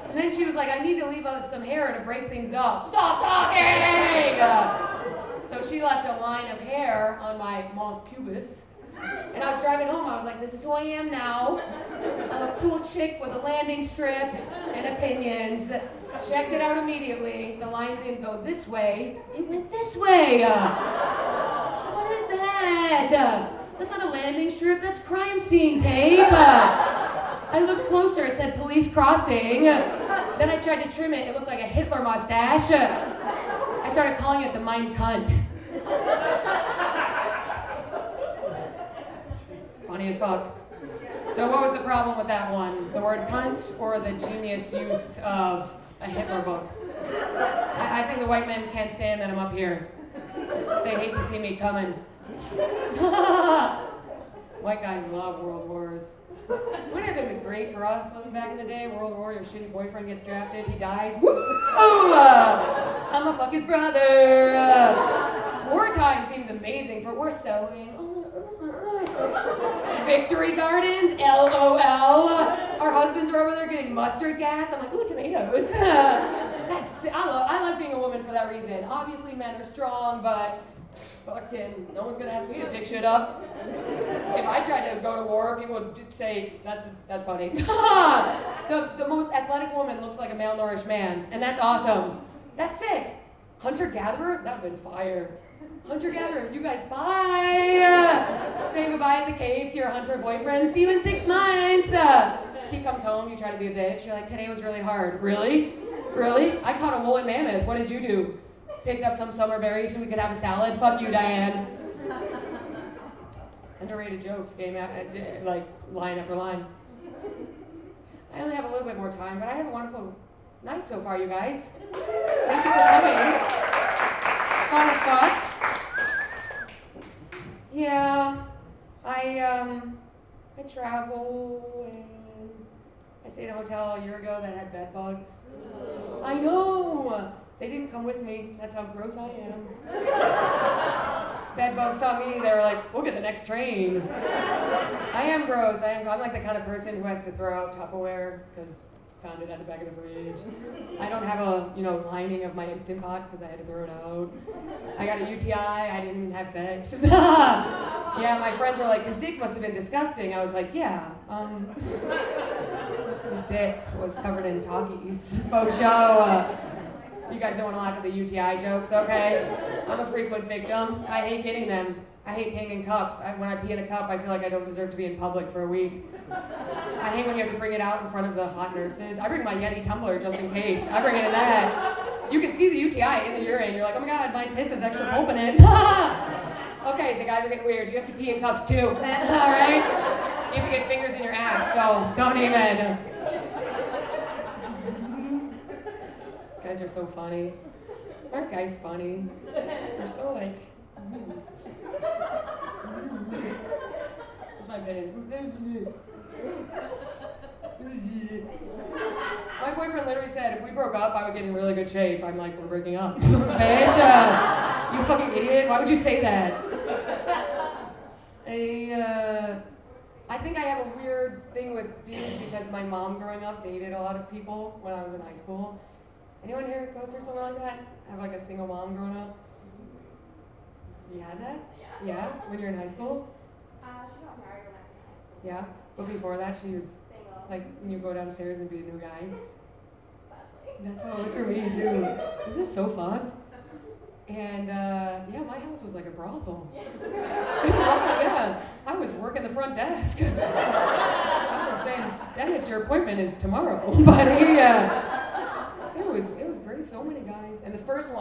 And then she was like, I need to leave some hair to break things up. Stop talking! So she left a line of hair on my mons pubis. And I was driving home, I was like, this is who I am now. I'm a cool chick with a landing strip and opinions. Checked it out immediately. The line didn't go this way, it went this way. What is that? That's not a landing strip, that's crime scene tape. I looked closer, it said police crossing. Then I tried to trim it, it looked like a Hitler mustache. I started calling it the Mein Cunt. Funny as fuck. So what was the problem with that one? The word cunt or the genius use of a Hitler book? I think the white men can't stand that I'm up here. They hate to see me coming. White guys love world wars. Wouldn't it have been great for us living back in the day? World War, your shitty boyfriend gets drafted, he dies. Woo! I'ma fuck his brother. Wartime seems amazing for we're sewing. Victory gardens, LOL. Our husbands are over there getting mustard gas. I'm like, ooh, tomatoes. I like being a woman for that reason. Obviously, men are strong, but fucking no one's gonna ask me to pick shit up. If I tried to go to war, people would say, that's funny. The most athletic woman looks like a malnourished man, and that's awesome. That's sick. Hunter-gatherer? That would've been fire. Hunter-gatherer, you guys, bye! Say goodbye at the cave to your hunter boyfriend. See you in 6 months! He comes home, you try to be a bitch. You're like, today was really hard. Really? Really? I caught a woolen mammoth. What did you do? Picked up some summer berries so we could have a salad? Fuck you, Diane. Underrated jokes, like line after line. I only have a little bit more time, but I had a wonderful night so far, you guys. Thank you for coming. Fun as fuck. Yeah, I travel and I stayed in a hotel a year ago that had bed bugs. I know! They didn't come with me. That's how gross I am. Bed bugs saw me, they were like, we'll get the next train. I am gross. I'm like the kind of person who has to throw out Tupperware because found it at the back of the fridge. I don't have a, lining of my Instant Pot because I had to throw it out. I got a UTI, I didn't have sex. Yeah, my friends were like, his dick must have been disgusting. I was like, yeah, his dick was covered in Takis. Faux show. You guys don't want to laugh at the UTI jokes, okay? I'm a frequent victim. I hate getting them. I hate peeing in cups. When I pee in a cup, I feel like I don't deserve to be in public for a week. I hate when you have to bring it out in front of the hot nurses. I bring my Yeti tumbler just in case. I bring it in that. You can see the UTI in the urine. You're like, oh my god, my piss has extra pulp in it. Okay, the guys are getting weird. You have to pee in cups too. All right? You have to get fingers in your ass, so don't even. Guys are so funny. Aren't guys funny? They're so like. That's my opinion. My boyfriend literally said if we broke up, I would get in really good shape. I'm like, we're breaking up. Bitch, you fucking idiot. Why would you say that? I think I have a weird thing with dudes because my mom growing up dated a lot of people when I was in high school. Anyone here go through something like that? Have like a single mom growing up? You had that? Yeah. Yeah? When you were in high school? She got married when I was in high school. Yeah? But before that, she was Single. like, when you go downstairs and be a new guy. Sadly. That's how it was for me, too. Isn't this so fucked? And, yeah, my house was like a brothel. Yeah. I was working the front desk. I was saying, Dennis, your appointment is tomorrow. But it was great, so many guys. And the first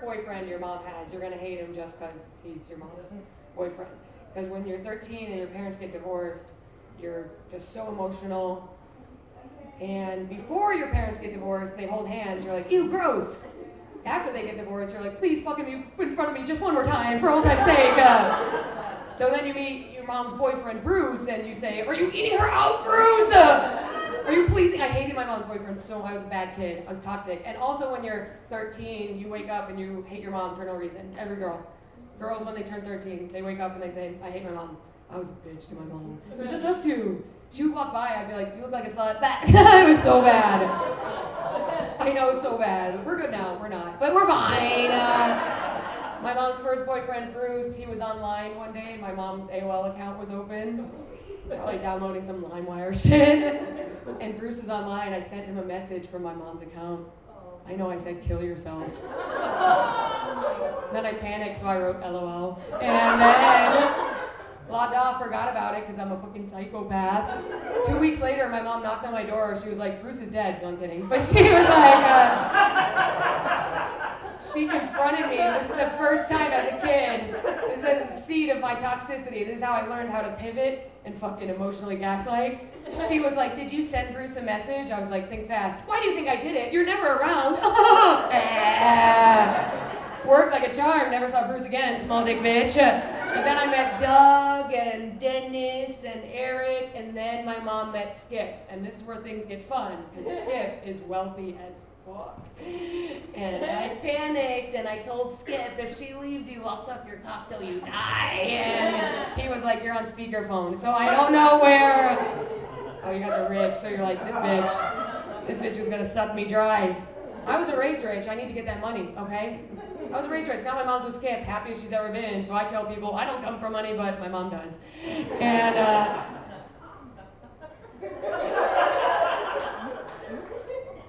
boyfriend your mom has, you're gonna hate him just because he's your mom's boyfriend. Because when you're 13 and your parents get divorced, you're just so emotional. And before your parents get divorced, they hold hands, you're like, ew, gross. After they get divorced, you're like, please fucking me in front of me just one more time, for old time's sake. So then you meet your mom's boyfriend, Bruce, and you say, are you eating her out, Bruce? Are you pleasing? I hated my mom's boyfriend so I was a bad kid. I was toxic. And also when you're 13, you wake up and you hate your mom for no reason. Every girl. Girls, when they turn 13, they wake up and they say, I hate my mom. I was a bitch to my mom. It was just us two. She would walk by, I'd be like, you look like a slut. It was so bad. I know, so bad. We're good now, we're not. But we're fine. My mom's first boyfriend, Bruce, he was online one day and my mom's AOL account was open. Probably downloading some LimeWire shit. And Bruce was online, I sent him a message from my mom's account. I know, I said, kill yourself. Then I panicked, so I wrote LOL. And then logged off, forgot about it, because I'm a fucking psychopath. 2 weeks later, my mom knocked on my door. She was like, Bruce is dead. No, I'm kidding. But she was like, she confronted me, and this is the first time as a kid. This is the seed of my toxicity. This is how I learned how to pivot and fucking emotionally gaslight. She was like, did you send Bruce a message? I was like, think fast. Why do you think I did it? You're never around. Worked like a charm, never saw Bruce again, small dick bitch. And then I met Doug and Dennis and Eric, and then my mom met Skip. And this is where things get fun, because Skip is wealthy as fuck. And I panicked, and I told Skip, if she leaves you, I'll suck your cock till you die. And he was like, you're on speakerphone. So I don't know where Oh, you guys are rich, so you're like, this bitch is gonna suck me dry. I wasn't raised rich, I need to get that money, okay? I was raised rich, now my mom's with Skip, happiest she's ever been, so I tell people, I don't come from money, but my mom does. And,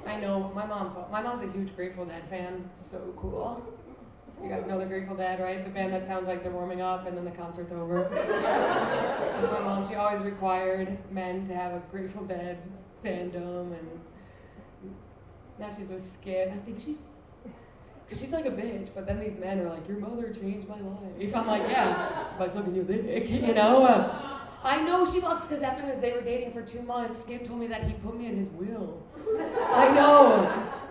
I know, my mom's a huge Grateful Dead fan, so cool. You guys know the Grateful Dead, right? The band that sounds like they're warming up and then the concert's over. That's my mom. She always required men to have a Grateful Dead fandom, and now she's with Skip. I think she's like a bitch, but then these men are like, your mother changed my life. I'm like, yeah, by sucking your dick, you know? I know she fucks because after they were dating for 2 months, Skip told me that he put me in his will. I know.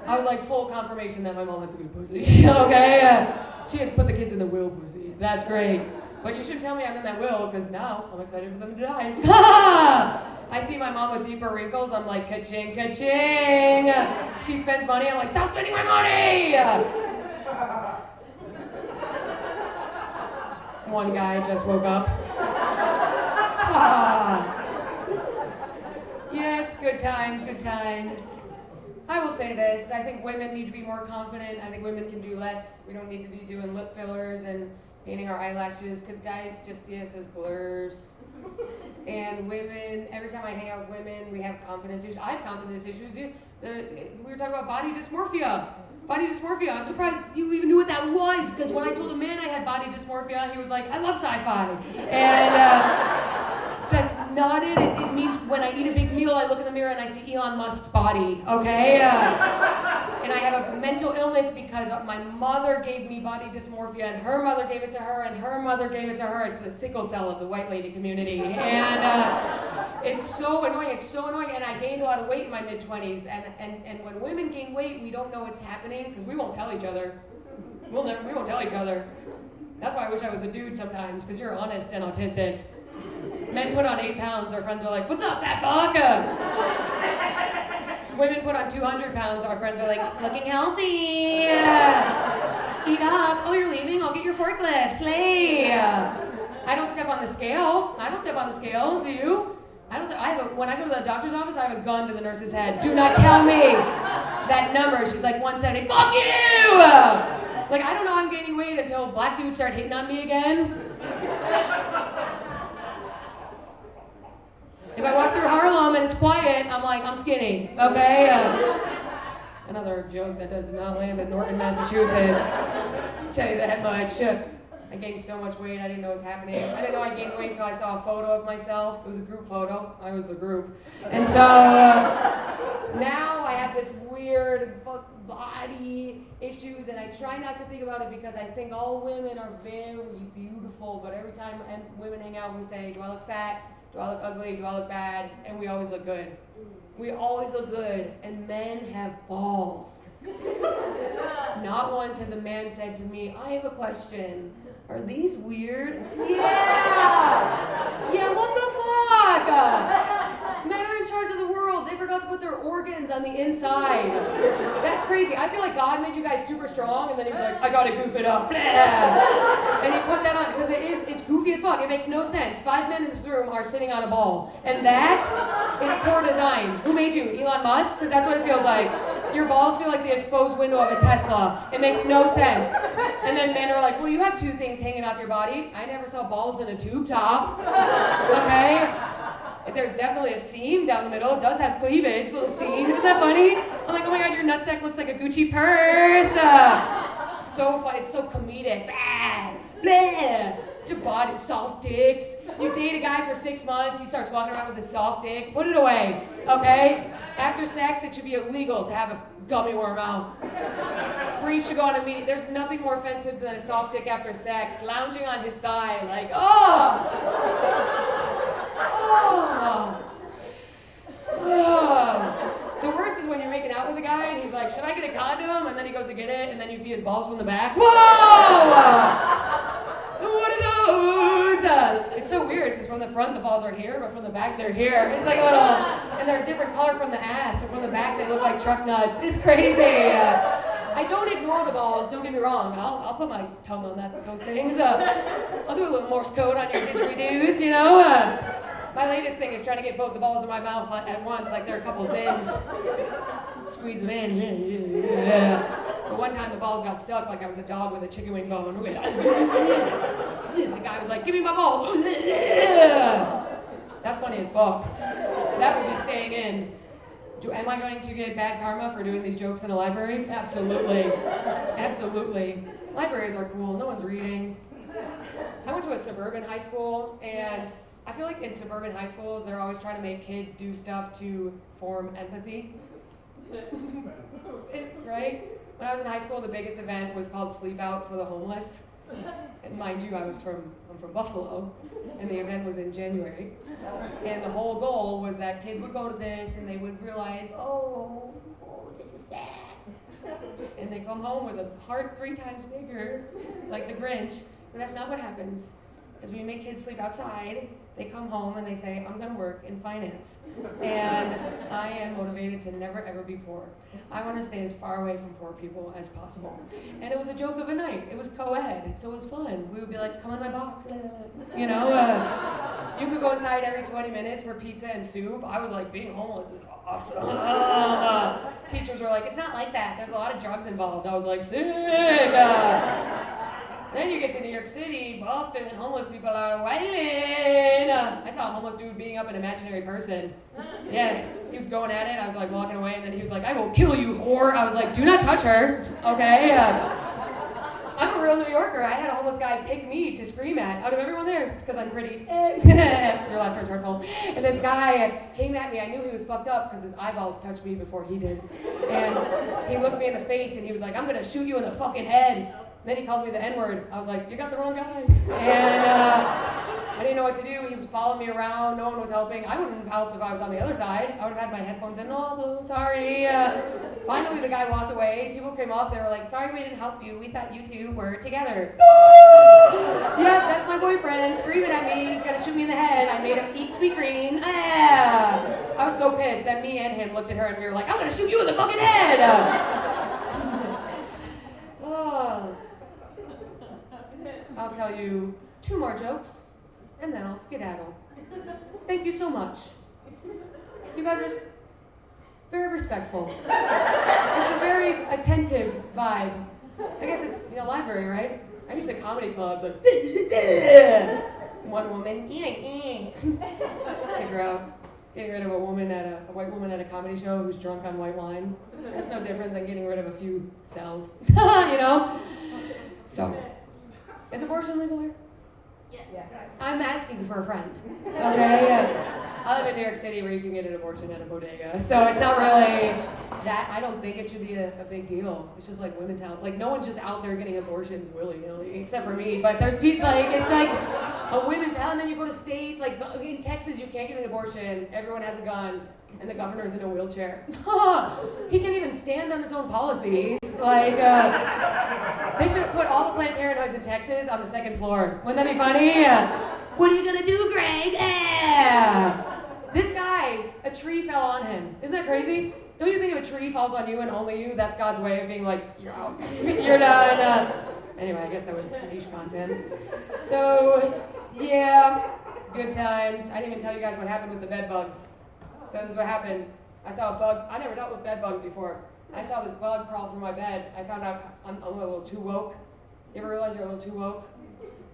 I was like full confirmation that my mom has a good pussy. Okay? She has put the kids in the will pussy. That's great. But you shouldn't tell me I'm in that will because now I'm excited for them to die. I see my mom with deeper wrinkles. I'm like, ka-ching, ka-ching. She spends money. I'm like, stop spending my money. One guy just woke up. Yes, good times, good times. I will say this, I think women need to be more confident. I think women can do less. We don't need to be doing lip fillers and painting our eyelashes because guys just see us as blurs. And women, every time I hang out with women, we have confidence issues. I have confidence issues. We were talking about body dysmorphia. Body dysmorphia. I'm surprised you even knew what that was because when I told a man I had body dysmorphia, he was like, I love sci-fi. And that's not it. It means when I eat a big meal, I look in the mirror and I see Elon Musk's body, okay? And I have a mental illness because my mother gave me body dysmorphia and her mother gave it to her and her mother gave it to her. It's the sickle cell of the white lady community. And it's so annoying. It's so annoying. And I gained a lot of weight in my mid-20s. And when women gain weight, we don't know what's happening because we won't tell each other. We won't tell each other. That's why I wish I was a dude sometimes because you're honest and autistic. Men put on 8 pounds, our friends are like, what's up, fat fuck? Women put on 200 pounds, our friends are like, looking healthy. Eat up. Oh, you're leaving? I'll get your forklift. Slay. I don't step on the scale. Do you? When I go to the doctor's office, I have a gun to the nurse's head. Do not tell me that number. She's like, 170. Fuck you! Like, I don't know I'm gaining weight until black dudes start hitting on me again. If I walk through Harlem and it's quiet, I'm like, I'm skinny, okay? Another joke that does not land in Norton, Massachusetts. I'll tell you that much. I gained so much weight, I didn't know what was happening. I didn't know I gained weight until I saw a photo of myself. It was a group photo. I was the group. And so now I have this weird body issues, and I try not to think about it because I think all women are very beautiful, but every time women hang out, we say, do I look fat? Do I look ugly? Do I look bad? And we always look good. We always look good. And men have balls. Not once has a man said to me, I have a question. Are these weird? Yeah! Yeah, what the fuck? Men are in charge of the world. They forgot to put their organs on the inside. That's crazy. I feel like God made you guys super strong, and then he was like, I gotta goof it up. Blah. And he put that on, because it's goofy as fuck. It makes no sense. 5 men in this room are sitting on a ball. And that is poor design. Who made you? Elon Musk? Because that's what it feels like. Your balls feel like the exposed window of a Tesla. It makes no sense. And then men are like, well, you have 2 things hanging off your body. I never saw balls in a tube top. Okay? There's definitely a seam down the middle. It does have cleavage, little seam. Isn't that funny? I'm like, oh my God, your nutsack looks like a Gucci purse. So funny. It's so comedic. Blah, blah. Your body, soft dicks. You date a guy for 6 months. He starts walking around with a soft dick. Put it away, okay? After sex, it should be illegal to have a gummy worm out. Brief should go on immediately. There's nothing more offensive than a soft dick after sex. Lounging on his thigh, like, The worst is when you're making out with a guy and he's like, should I get a condom? And then he goes to get it, and then you see his balls from the back. Whoa! What are those? It's so weird because from the front the balls are here, but from the back they're here. It's like a little, and they're a different color from the ass, so from the back they look like truck nuts. It's crazy. I don't ignore the balls, don't get me wrong. I'll put my tongue on those things. I'll do a little Morse code on your didgeridoos, you know? My latest thing is trying to get both the balls in my mouth at once, like they're a couple zins. Squeeze them in. But one time the balls got stuck like I was a dog with a chicken wing bone. The guy was like, give me my balls. That's funny as fuck. That would be staying in. Am I going to get bad karma for doing these jokes in a library? Absolutely. Absolutely. Libraries are cool. No one's reading. I went to a suburban high school, and I feel like in suburban high schools, they're always trying to make kids do stuff to form empathy. Right? When I was in high school, the biggest event was called Sleep Out for the Homeless. And mind you, I'm from Buffalo, and the event was in January. And the whole goal was that kids would go to this and they would realize, oh, this is sad. And they come home with a heart 3 times bigger, like the Grinch. But that's not what happens. Because when you make kids sleep outside, they come home and they say, I'm going to work in finance. And I am motivated to never ever be poor. I want to stay as far away from poor people as possible. And it was a joke of a night. It was co-ed, so it was fun. We would be like, come in my box. You know, you could go inside every 20 minutes for pizza and soup. I was like, being homeless is awesome. Teachers were like, it's not like that. There's a lot of drugs involved. I was like, sick. Then you get to New York City, Boston, and homeless people are wailing. I saw a homeless dude beating up an imaginary person. Yeah, he was going at it. I was like walking away, and then he was like, I will kill you, whore. I was like, do not touch her, okay? I'm a real New Yorker. I had a homeless guy pick me to scream at out of everyone there. It's because I'm pretty. Your laughter is hurtful. And this guy came at me. I knew he was fucked up because his eyeballs touched me before he did. And he looked me in the face, and he was like, I'm going to shoot you in the fucking head. Then he called me the N-word. I was like, you got the wrong guy. And I didn't know what to do. He was following me around. No one was helping. I wouldn't have helped if I was on the other side. I would have had my headphones in. Oh, sorry. Finally, the guy walked away. People came up. They were like, sorry we didn't help you. We thought you two were together. Yep, that's my boyfriend screaming at me. He's going to shoot me in the head. I made him eat sweet green. I was so pissed that me and him looked at her and we were like, I'm going to shoot you in the fucking head. I'll tell you 2 more jokes, and then I'll skedaddle. Thank you so much. You guys are very respectful. It's a very attentive vibe. I guess it's a library, right? I'm used to comedy clubs, like, one woman, kick her out. Getting rid of a white woman at a comedy show who's drunk on white wine. That's no different than getting rid of a few cells, you know? So, is abortion legal here? Yes. I'm asking for a friend, okay? I live in New York City where you can get an abortion at a bodega, so it's not really that. I don't think it should be a big deal. It's just like women's health. Like, no one's just out there getting abortions willy-nilly, except for me, but there's people, like, it's like a women's health, and then you go to states, like in Texas, you can't get an abortion, everyone has a gun, and the governor's in a wheelchair. He can't even stand on his own policies. Like, they should put all the Planned Parenthoods in Texas on the 2nd floor. Wouldn't that be funny? What are you gonna do, Greg? This guy, a tree fell on him. Isn't that crazy? Don't you think if a tree falls on you and only you, that's God's way of being like, you're out, you're done. Anyway, I guess that was niche content. So, yeah, good times. I didn't even tell you guys what happened with the bed bugs. So this is what happened. I saw a bug. I never dealt with bed bugs before. I saw this bug crawl through my bed. I found out I'm a little too woke. You ever realize you're a little too woke?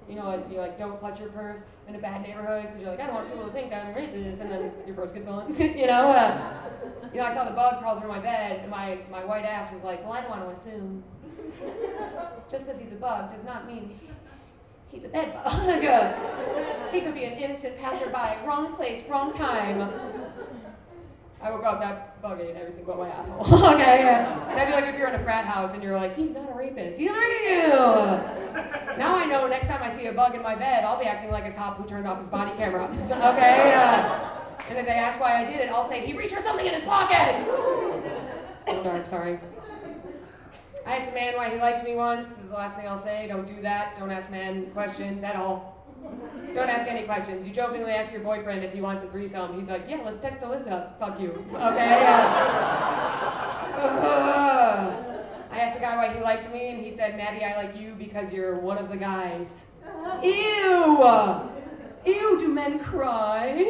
You know, like, you like don't clutch your purse in a bad neighborhood because you're like, I don't want people to think I'm racist, and then your purse gets on. You know, I saw the bug crawl through my bed, and my white ass was like, well, I don't want to assume. Just because he's a bug does not mean he's a bed bug. He could be an innocent passerby, wrong place, wrong time. I woke up, that bug ate everything but my asshole. Okay, that'd be like if you're in a frat house and you're like, he's not a rapist, he's real. Now I know next time I see a bug in my bed, I'll be acting like a cop who turned off his body camera. Okay, and if they ask why I did it, I'll say, he reached for something in his pocket. Oh, dark, sorry. I asked a man why he liked me once. This is the last thing I'll say. Don't do that. Don't ask men questions at all. Don't ask any questions. You jokingly ask your boyfriend if he wants a threesome. He's like, yeah, let's text Alyssa. Fuck you. Okay? I asked a guy why he liked me, and he said, Maddy, I like you because you're one of the guys. Ew! Ew, do men cry?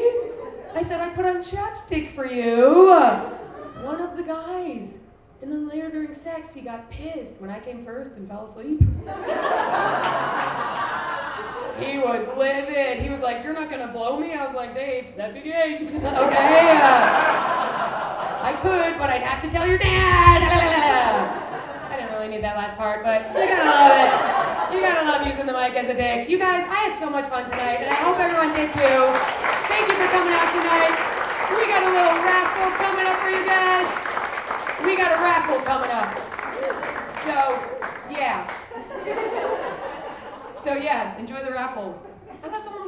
I said, I put on chapstick for you. One of the guys. And then later during sex, he got pissed when I came first and fell asleep. He was livid. He was like, you're not gonna blow me? I was like, Dave, that'd be gay. Okay? I could, but I'd have to tell your dad. I didn't really need that last part, but you gotta love it. You gotta love using the mic as a dick. You guys, I had so much fun tonight, and I hope everyone did too. Thank you for coming out tonight. We got a little raffle coming up for you guys. We got a raffle coming up. So, yeah, enjoy the raffle. I thought someone was